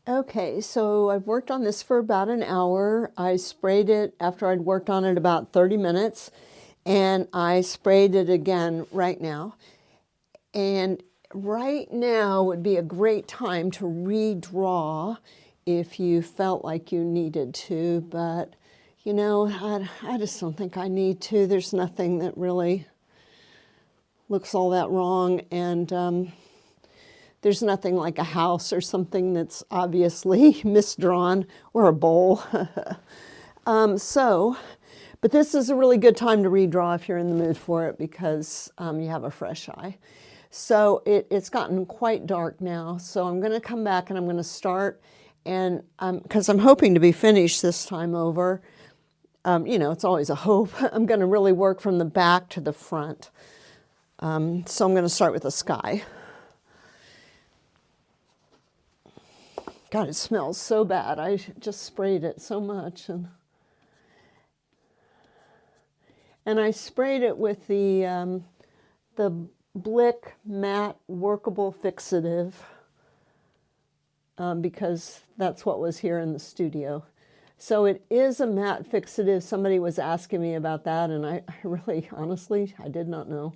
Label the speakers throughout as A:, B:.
A: Okay, so I've worked on this for about an hour. I sprayed it after I'd worked on it about 30 minutes, and I sprayed it again right now. And right now would be a great time to redraw if you felt like you needed to, but you know, I just don't think I need to. There's nothing that really looks all that wrong, and there's nothing like a house or something that's obviously misdrawn, or a bowl. But this is a really good time to redraw if you're in the mood for it, because you have a fresh eye. So it's gotten quite dark now. So I'm going to come back and I'm going to start, and because I'm hoping to be finished this time over. You know, it's always a hope. I'm going to really work from the back to the front. So I'm going to start with the sky. God, it smells so bad. I just sprayed it so much. And I sprayed it with the Blick Matte Workable Fixative because that's what was here in the studio. So it is a matte fixative. Somebody was asking me about that, and I really, honestly, I did not know.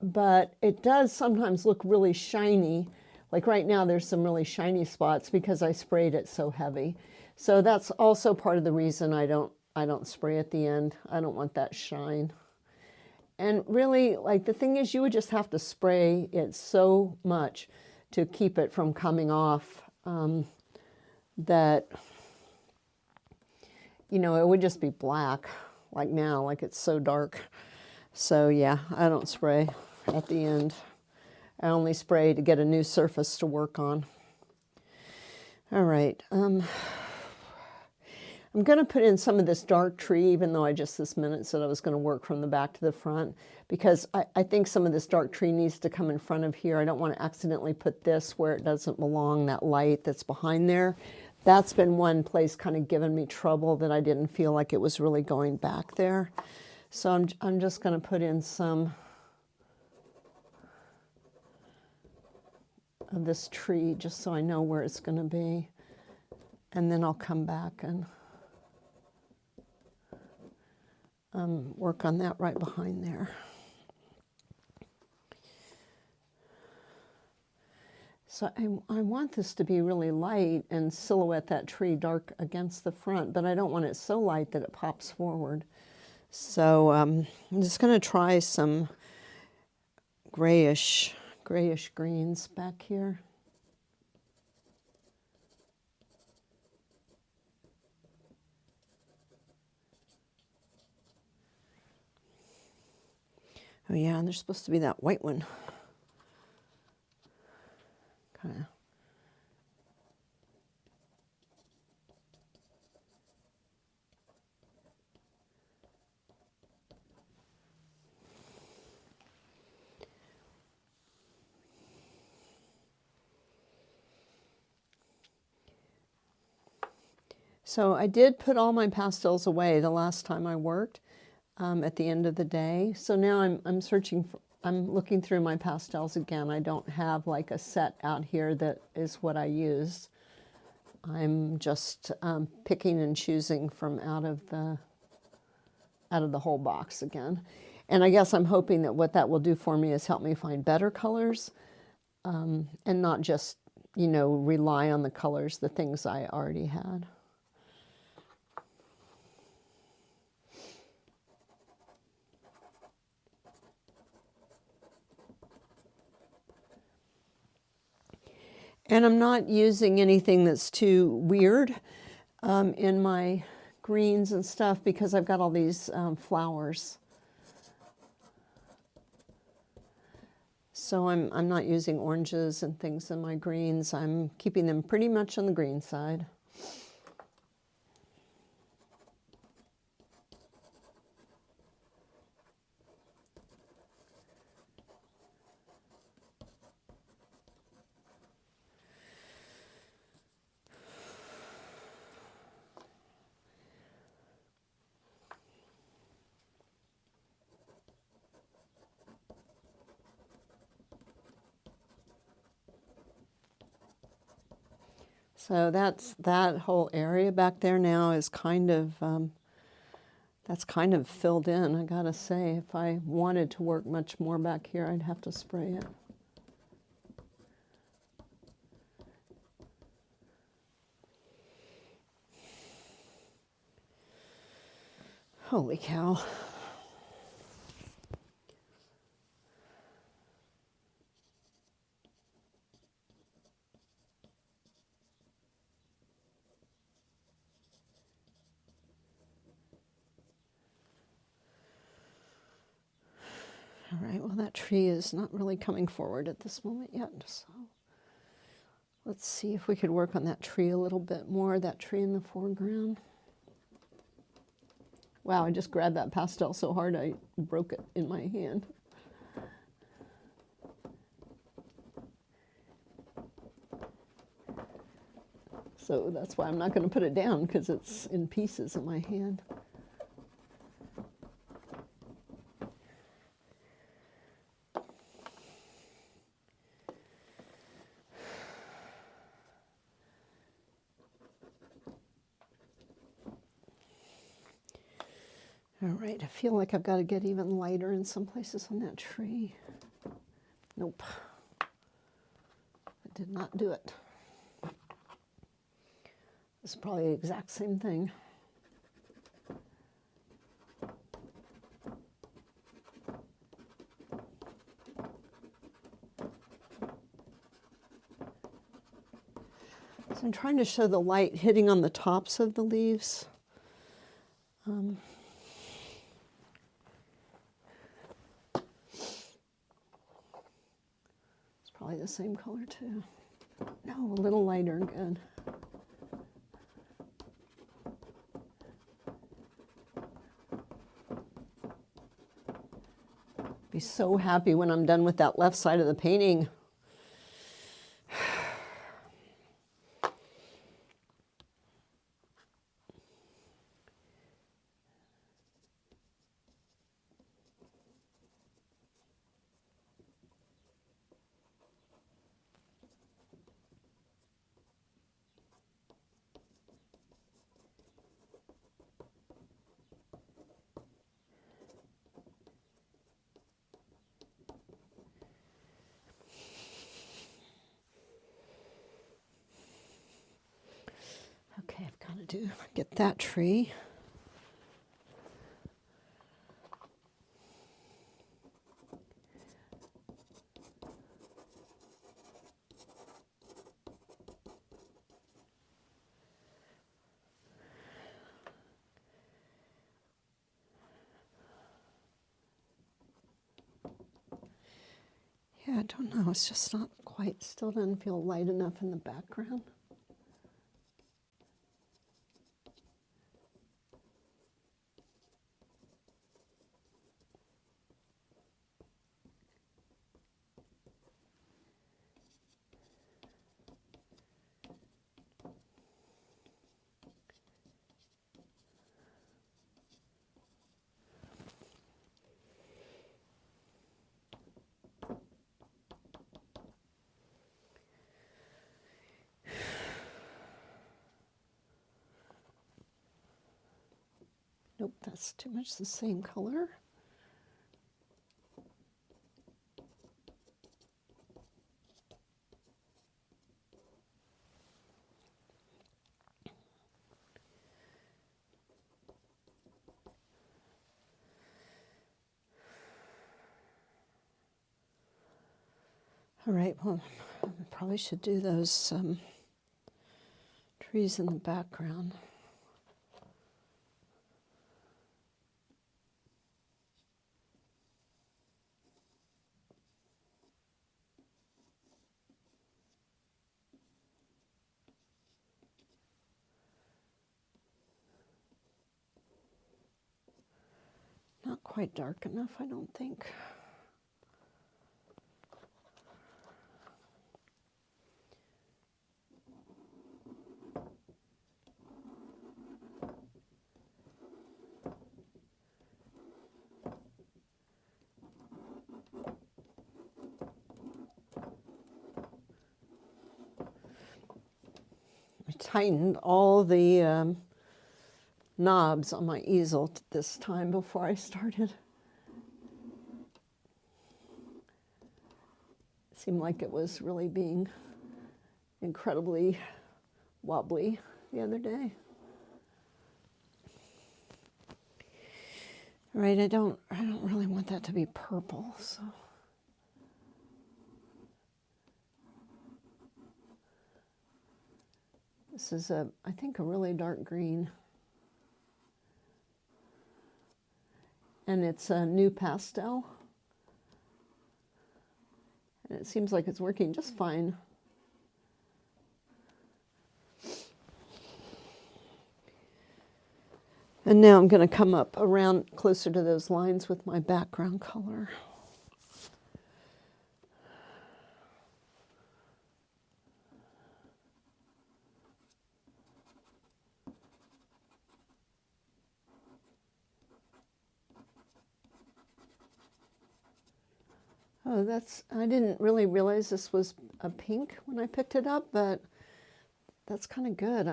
A: But it does sometimes look really shiny. Like right now, there's some really shiny spots because I sprayed it so heavy. So that's also part of the reason I don't spray at the end. I don't want that shine. And really, like, the thing is, you would just have to spray it so much to keep it from coming off that, you know, it would just be black, like now, like it's so dark. So yeah, I don't spray at the end. I only spray to get a new surface to work on. All right. I'm going to put in some of this dark tree, even though I just this minute said I was going to work from the back to the front, because I think some of this dark tree needs to come in front of here. I don't want to accidentally put this where it doesn't belong, that light that's behind there. That's been one place kind of given me trouble, that I didn't feel like it was really going back there. So I'm just going to put in some of this tree just so I know where it's going to be. And then I'll come back and work on that right behind there. So I want this to be really light and silhouette that tree dark against the front, but I don't want it so light that it pops forward. So I'm just going to try some grayish greens back here. Oh yeah, and there's supposed to be that white one. Kind of. So I did put all my pastels away the last time I worked at the end of the day. So now I'm looking through my pastels again. I don't have like a set out here that is what I use. I'm just picking and choosing from out of the whole box again. And I guess I'm hoping that what that will do for me is help me find better colors and not just, you know, rely on the colors, the things I already had. And I'm not using anything that's too weird in my greens and stuff, because I've got all these flowers. So I'm not using oranges and things in my greens. I'm keeping them pretty much on the green side. So that whole area back there now is kind of, that's kind of filled in, I gotta say. If I wanted to work much more back here, I'd have to spray it. Holy cow. All right, well, that tree is not really coming forward at this moment yet, so let's see if we could work on that tree a little bit more, that tree in the foreground. Wow, I just grabbed that pastel so hard I broke it in my hand. So that's why I'm not going to put it down, because it's in pieces in my hand. All right, I feel like I've got to get even lighter in some places on that tree. Nope, I did not do it. It's probably the exact same thing. So I'm trying to show the light hitting on the tops of the leaves. It's probably the same color too. No, a little lighter, good. Be so happy when I'm done with that left side of the painting. Okay, I've got to get that tree. Yeah, I don't know, it's just not quite, still doesn't feel light enough in the background. Nope, that's too much the same color. All right, well, I probably should do those trees in the background. Not quite dark enough, I don't think. I tightened all the knobs on my easel this time before I started. It seemed like it was really being incredibly wobbly the other day. All right, I don't really want that to be purple, so. This is I think a really dark green. And it's a new pastel. And it seems like it's working just fine. And now I'm going to come up around closer to those lines with my background color. Oh, I didn't really realize this was a pink when I picked it up, but that's kind of good.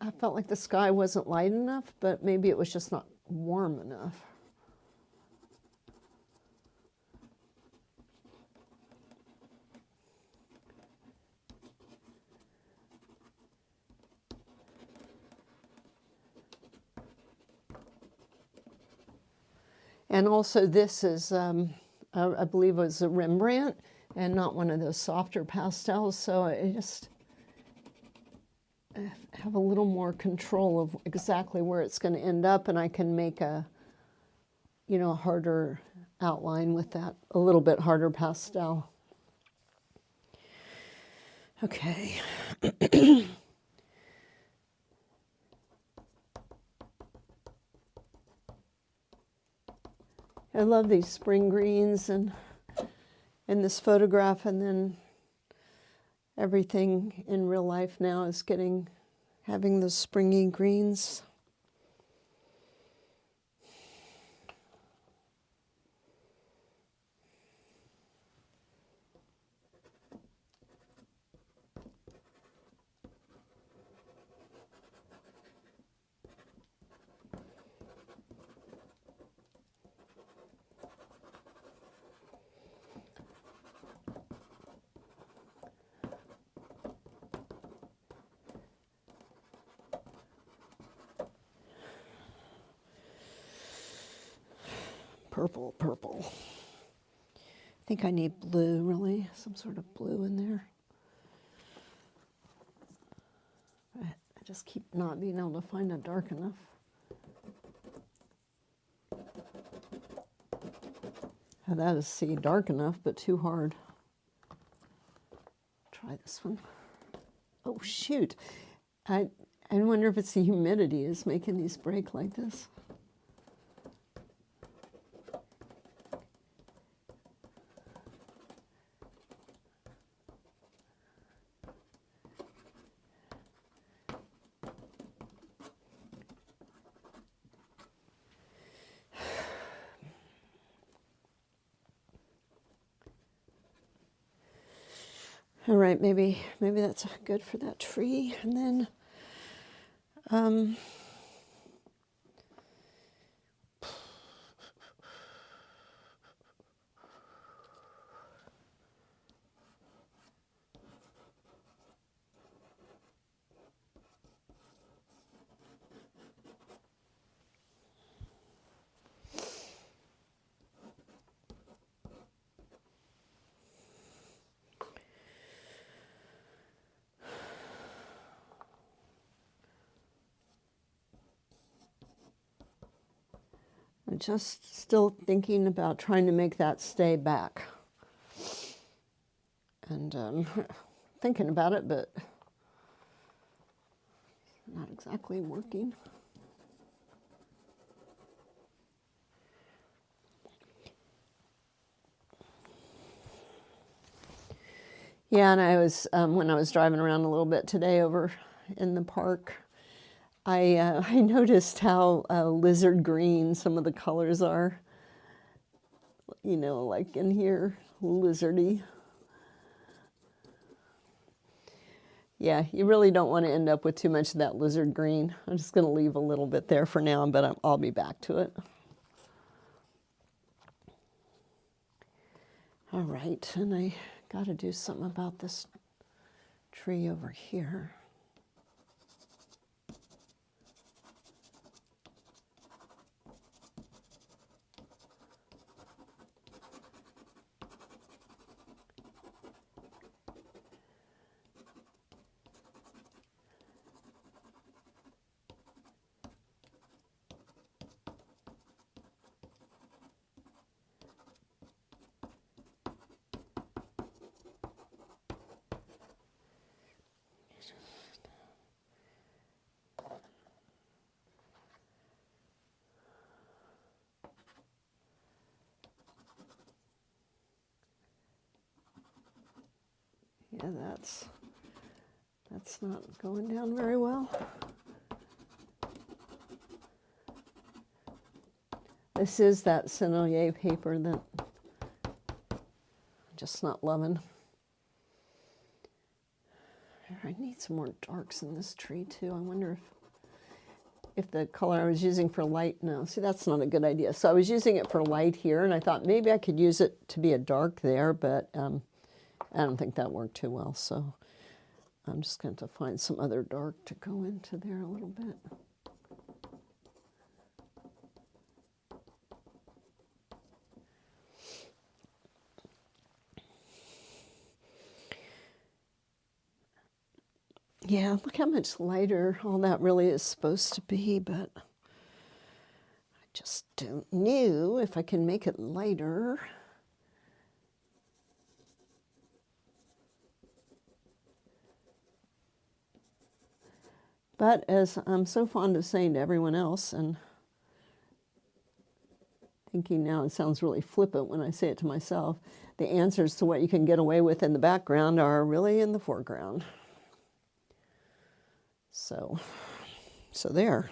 A: I felt like the sky wasn't light enough, but maybe it was just not warm enough. And also this is, I believe it was a Rembrandt and not one of those softer pastels, so I just have a little more control of exactly where it's going to end up, and I can make a, you know, a harder outline with that, a little bit harder pastel. Okay. I love these spring greens and in this photograph, and then everything in real life now is having those springy greens. Purple, purple. I think I need blue, really, some sort of blue in there. I just keep not being able to find it dark enough. Oh, that is, see, dark enough, but too hard. Try this one. Oh, shoot. I wonder if it's the humidity is making these break like this. All right, maybe that's good for that tree. And then I'm just still thinking about trying to make that stay back. And thinking about it, but not exactly working. Yeah, and I was, when I was driving around a little bit today over in the park, I noticed how lizard green some of the colors are. You know, like in here, lizardy. Yeah, you really don't want to end up with too much of that lizard green. I'm just going to leave a little bit there for now, but I'll be back to it. All right, and I got to do something about this tree over here. Yeah, that's not going down very well. This is that Senoyer paper that I'm just not loving. I need some more darks in this tree too. I wonder if the color I was using for light, no, see, that's not a good idea. So I was using it for light here, and I thought maybe I could use it to be a dark there, but I don't think that worked too well. So I'm just going to find some other dark to go into there a little bit. Yeah, look how much lighter all that really is supposed to be, but I just don't know if I can make it lighter. But as I'm so fond of saying to everyone else, and thinking now it sounds really flippant when I say it to myself, the answers to what you can get away with in the background are really in the foreground. So there.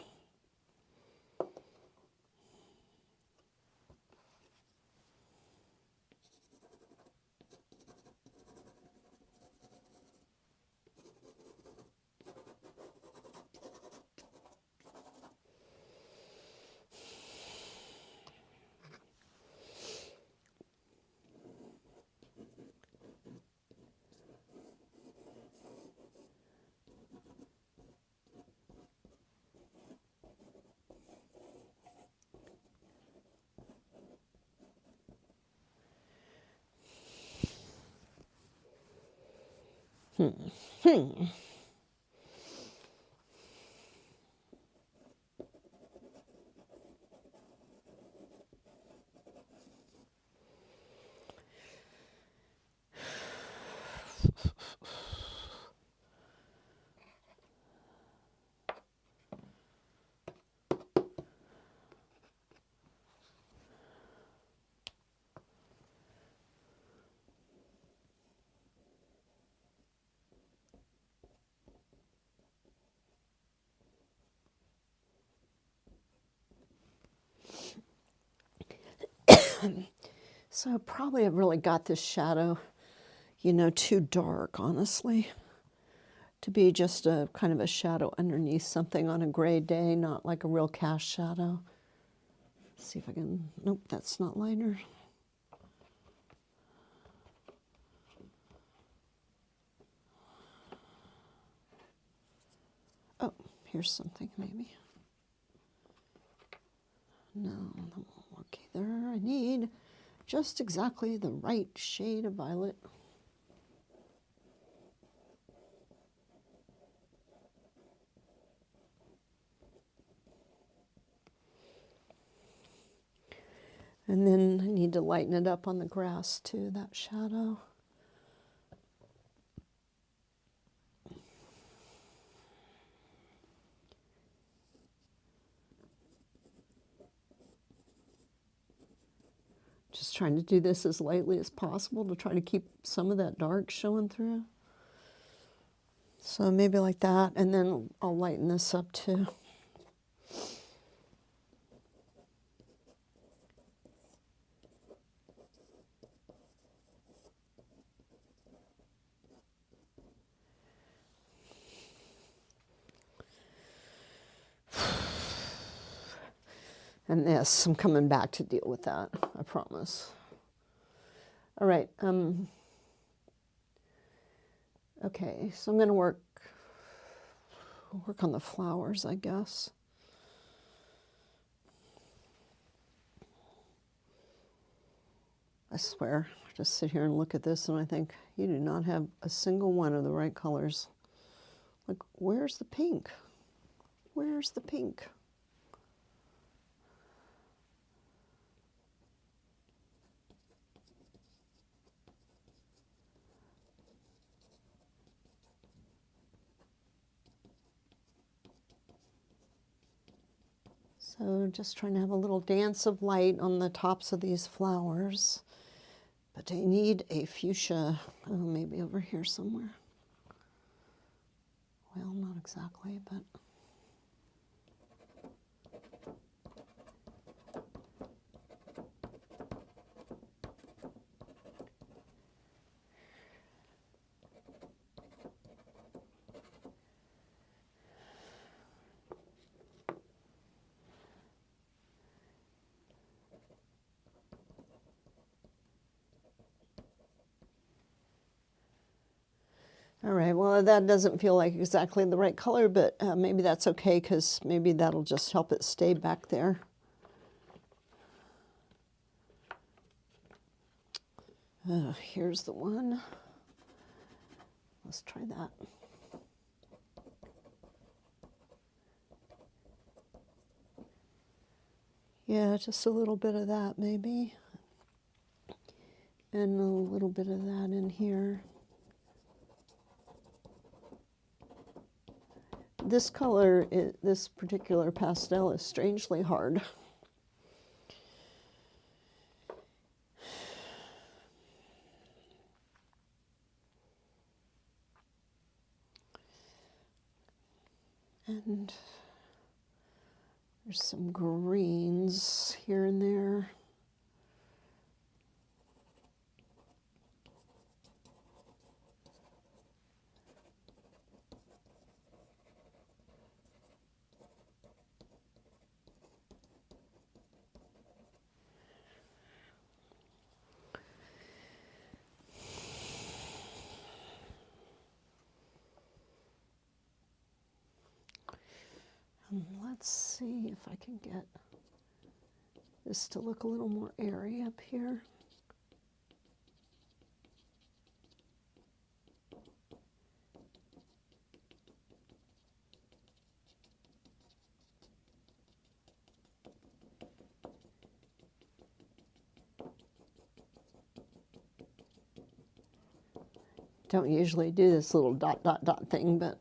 A: So I probably have really got this shadow, too dark, honestly, to be just a kind of a shadow underneath something on a gray day, not like a real cast shadow. Let's see if I can, nope, that's not lighter. Oh, here's something maybe. No, that won't work either. I need just exactly the right shade of violet. And then I need to lighten it up on the grass too, that shadow. Just trying to do this as lightly as possible to try to keep some of that dark showing through. So maybe like that, and then I'll lighten this up too. And this, I'm coming back to deal with that, I promise. All right, okay, so I'm going to work on the flowers, I guess. I swear, I just sit here and look at this and I think, you do not have a single one of the right colors. Like, where's the pink? Where's the pink? So just trying to have a little dance of light on the tops of these flowers. But I need a fuchsia, oh, maybe over here somewhere. Well, not exactly, but... All right, well, that doesn't feel like exactly the right color, but maybe that's okay, because maybe that'll just help it stay back there. Here's the one. Let's try that. Yeah, just a little bit of that, maybe. And a little bit of that in here. This color, this particular pastel is strangely hard. And there's some greens here and there. Let's see if I can get this to look a little more airy up here. Don't usually do this little dot, dot, dot thing, but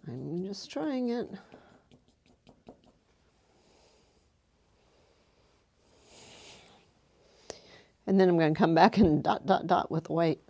A: I'm just trying it. And then I'm going to come back and dot, dot, dot with white.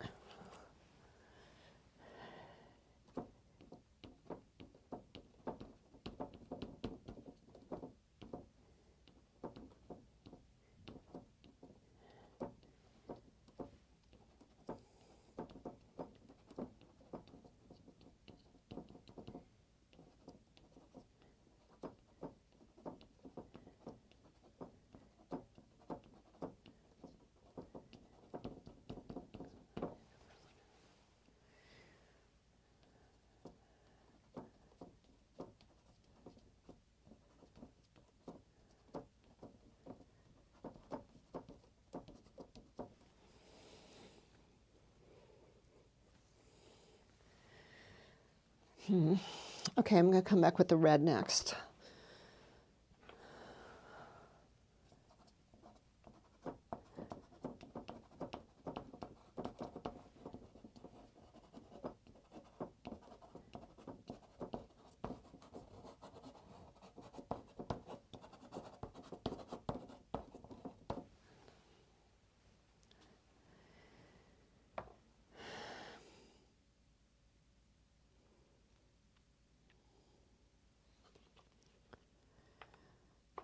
A: Okay, I'm going to come back with the red next.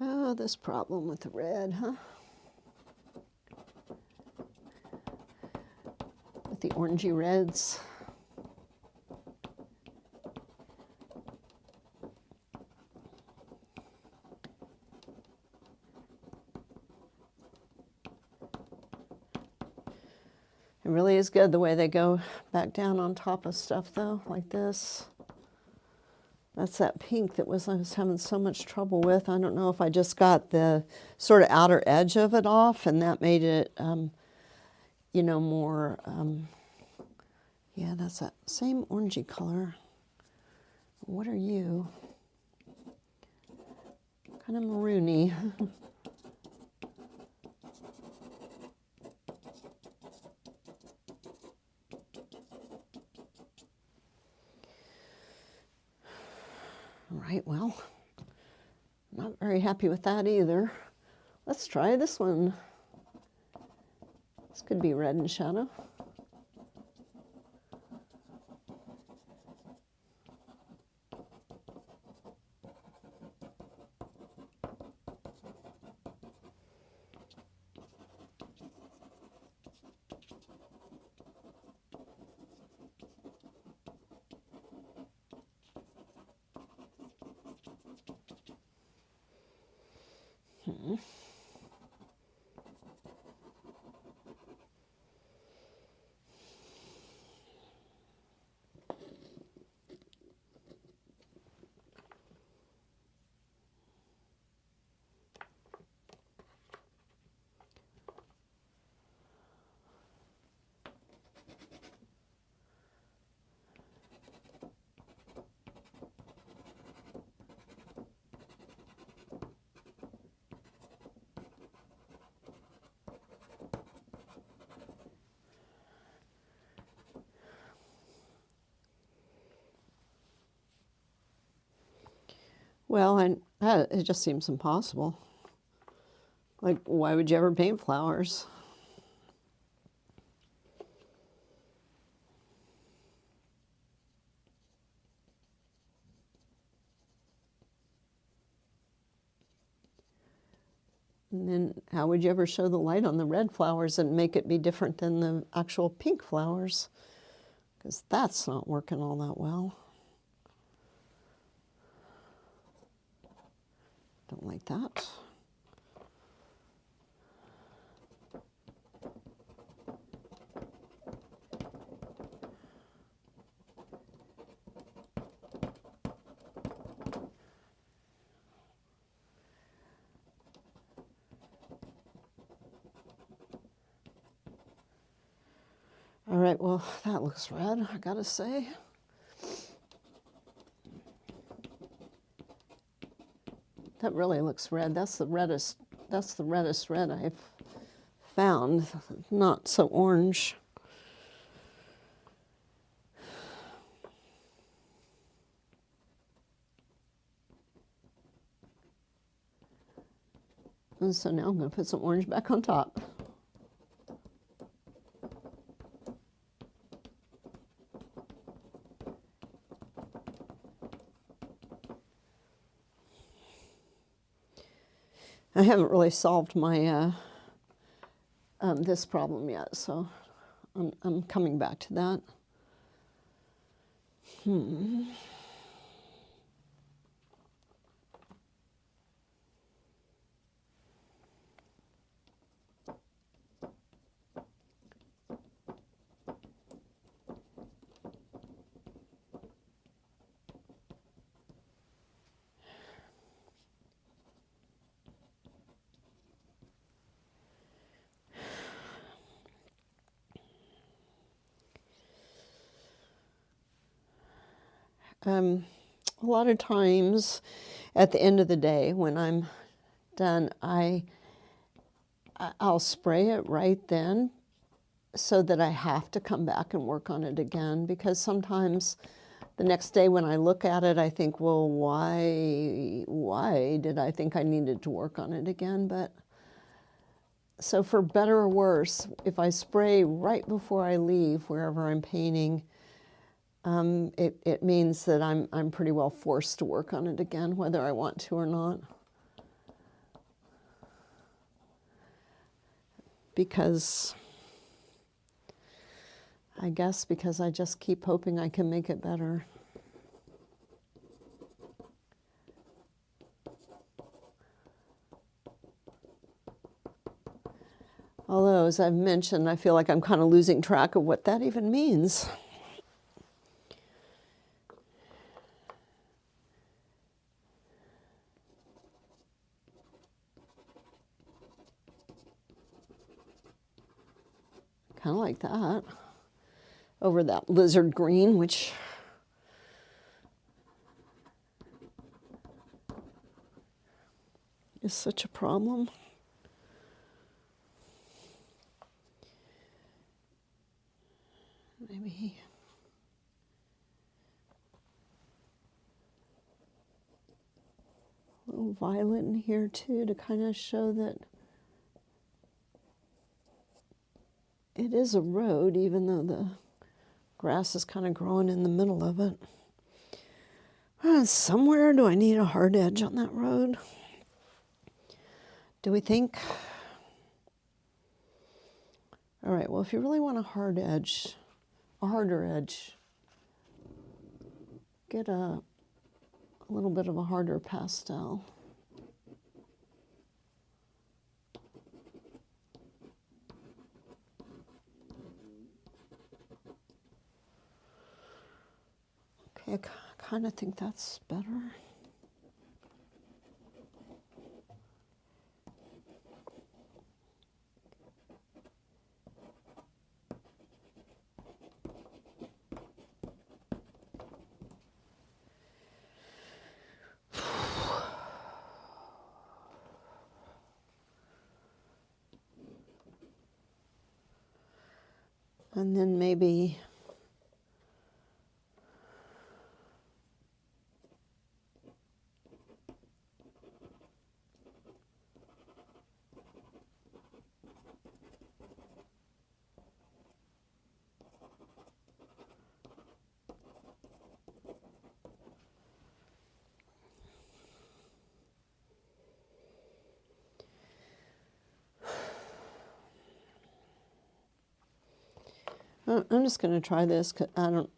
A: Oh, this problem with the red, huh? With the orangey reds. is good the way they go back down on top of stuff though, like this. That's that pink that I was having so much trouble with. I don't know if I just got the sort of outer edge of it off and that made it, you know, more, yeah, that's that same orangey color. What are you? Kind of maroony. All right, well, not very happy with that either. Let's try this one. This could be red in shadow. Well, and it just seems impossible. Like, why would you ever paint flowers? And then how would you ever show the light on the red flowers and make it be different than the actual pink flowers? Because that's not working all that well. Don't like that. All right, well, that looks red, I gotta say. That really looks red. That's the reddest red I've found. Not so orange. And so now I'm going to put some orange back on top. I haven't really solved my this problem yet, so I'm coming back to that. A lot of times at the end of the day when I'm done, I'll spray it right then so that I have to come back and work on it again, because sometimes the next day when I look at it, I think, well, why did I think I needed to work on it again? But so for better or worse, if I spray right before I leave wherever I'm painting, it means that I'm pretty well forced to work on it again, whether I want to or not. Because, I guess because I just keep hoping I can make it better. Although as I've mentioned, I feel like I'm kind of losing track of what that even means. Kind of like that. Over that lizard green, which is such a problem. Maybe a little violet in here too to kind of show that it is a road, even though the grass is kind of growing in the middle of it. Somewhere do I need a hard edge on that road? Do we think? All right, well, if you really want a hard edge, a harder edge, get a little bit of a harder pastel. Okay, I kind of think that's better. And then maybe I'm just going to try this. 'Cause I don't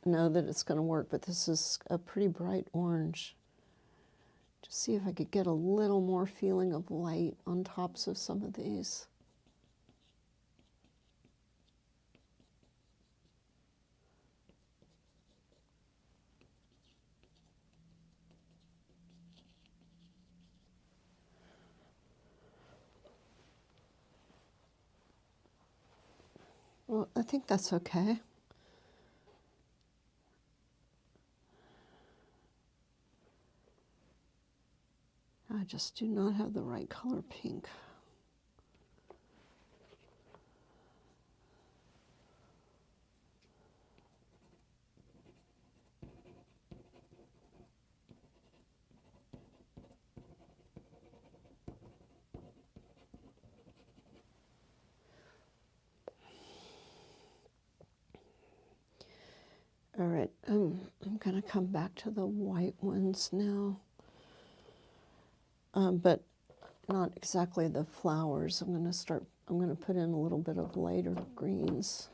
A: know that it's going to work, but this is a pretty bright orange. Just see if I could get a little more feeling of light on tops of some of these. Well, I think that's okay. I just do not have the right color pink. All right, I'm going to come back to the white ones now, but not exactly the flowers. I'm going to put in a little bit of lighter greens.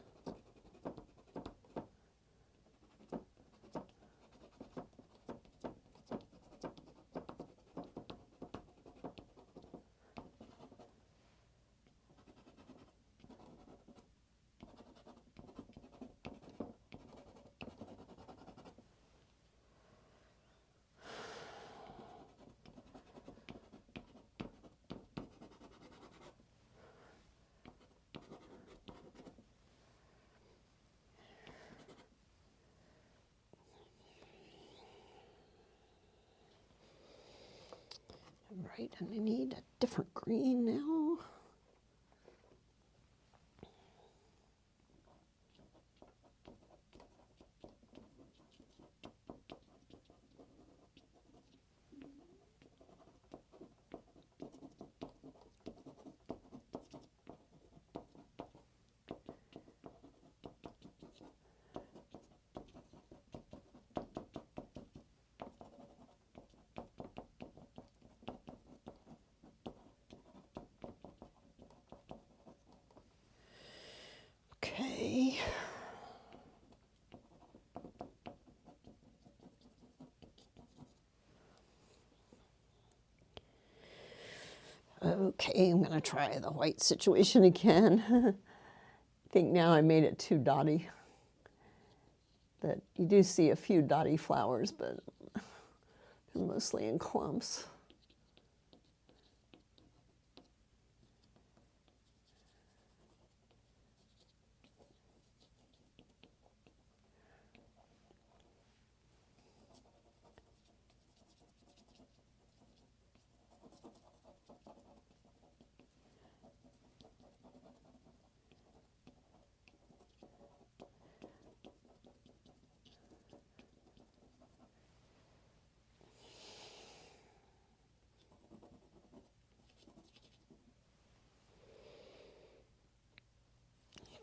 A: Right, and I need a different green now. Okay, I'm going to try the white situation again. I think now I made it too dotty. But you do see a few dotty flowers, but they're mostly in clumps.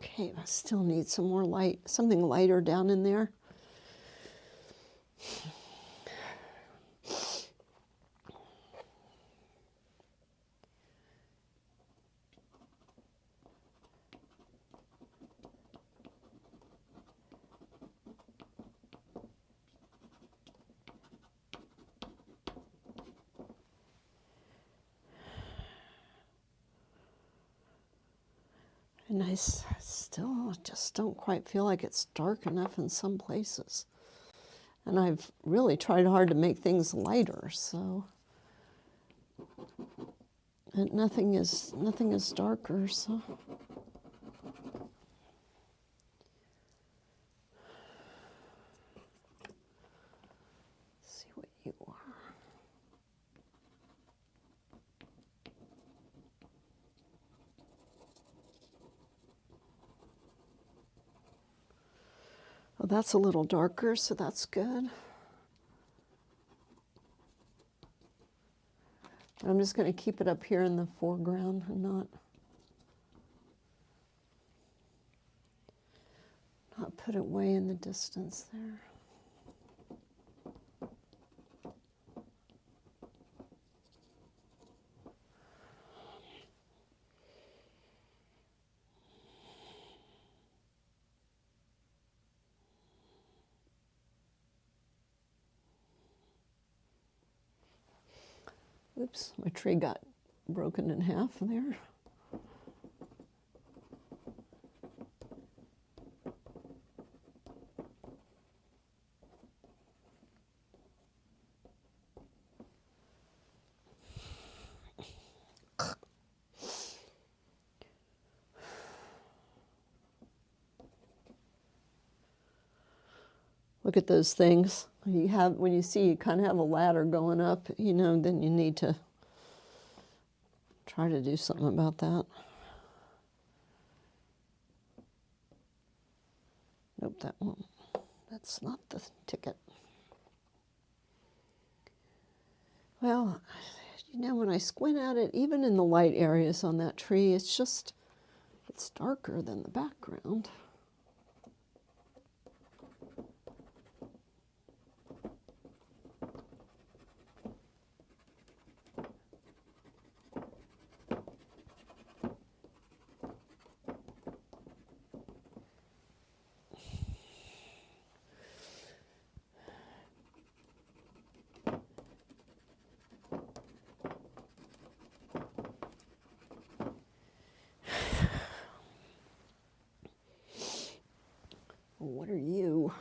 A: Okay, I still need some more light, something lighter down in there. And I still just don't quite feel like it's dark enough in some places. And I've really tried hard to make things lighter, so and nothing is darker, so let's see what you are. Oh, that's a little darker, so that's good. I'm just going to keep it up here in the foreground and not put it way in the distance there. Oops, my tree got broken in half there. Look at those things. You have, when you see you kind of have a ladder going up, you know, then you need to try to do something about that. Nope, that won't. That's not the ticket. Well, you know, when I squint at it, even in the light areas on that tree, it's darker than the background. What are you?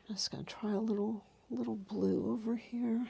A: I'm just going to try a little blue over here.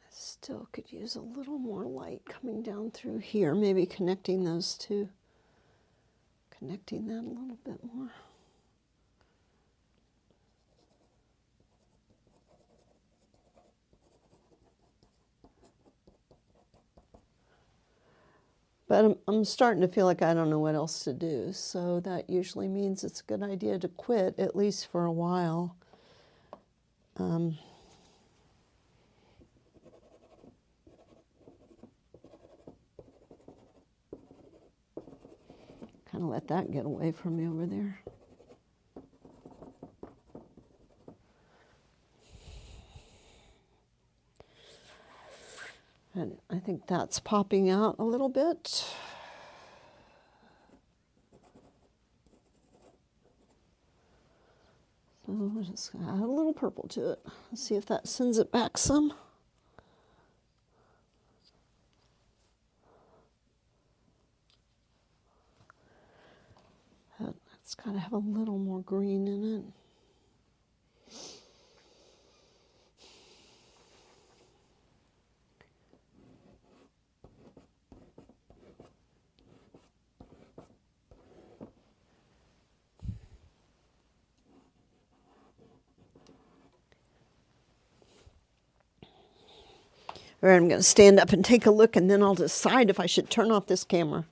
A: Still could use a little more light coming down through here, maybe connecting those two, connecting that a little bit more. But I'm starting to feel like I don't know what else to do, so that usually means it's a good idea to quit, at least for a while. Kind of let that get away from me over there. And I think that's popping out a little bit. So I'll just add a little purple to it. Let's see if that sends it back some. It's got to have a little more green in it. All right, I'm going to stand up and take a look, and then I'll decide if I should turn off this camera.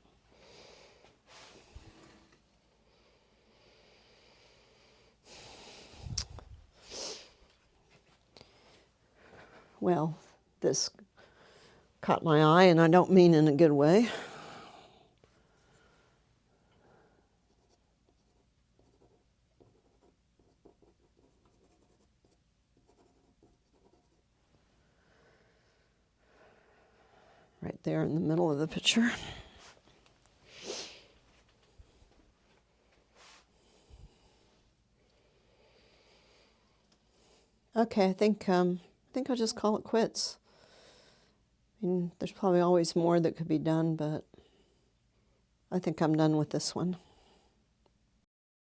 A: Well, this caught my eye, and I don't mean in a good way. Right there in the middle of the picture. Okay, I think I'll just call it quits. I mean, there's probably always more that could be done, but I think I'm done with this one.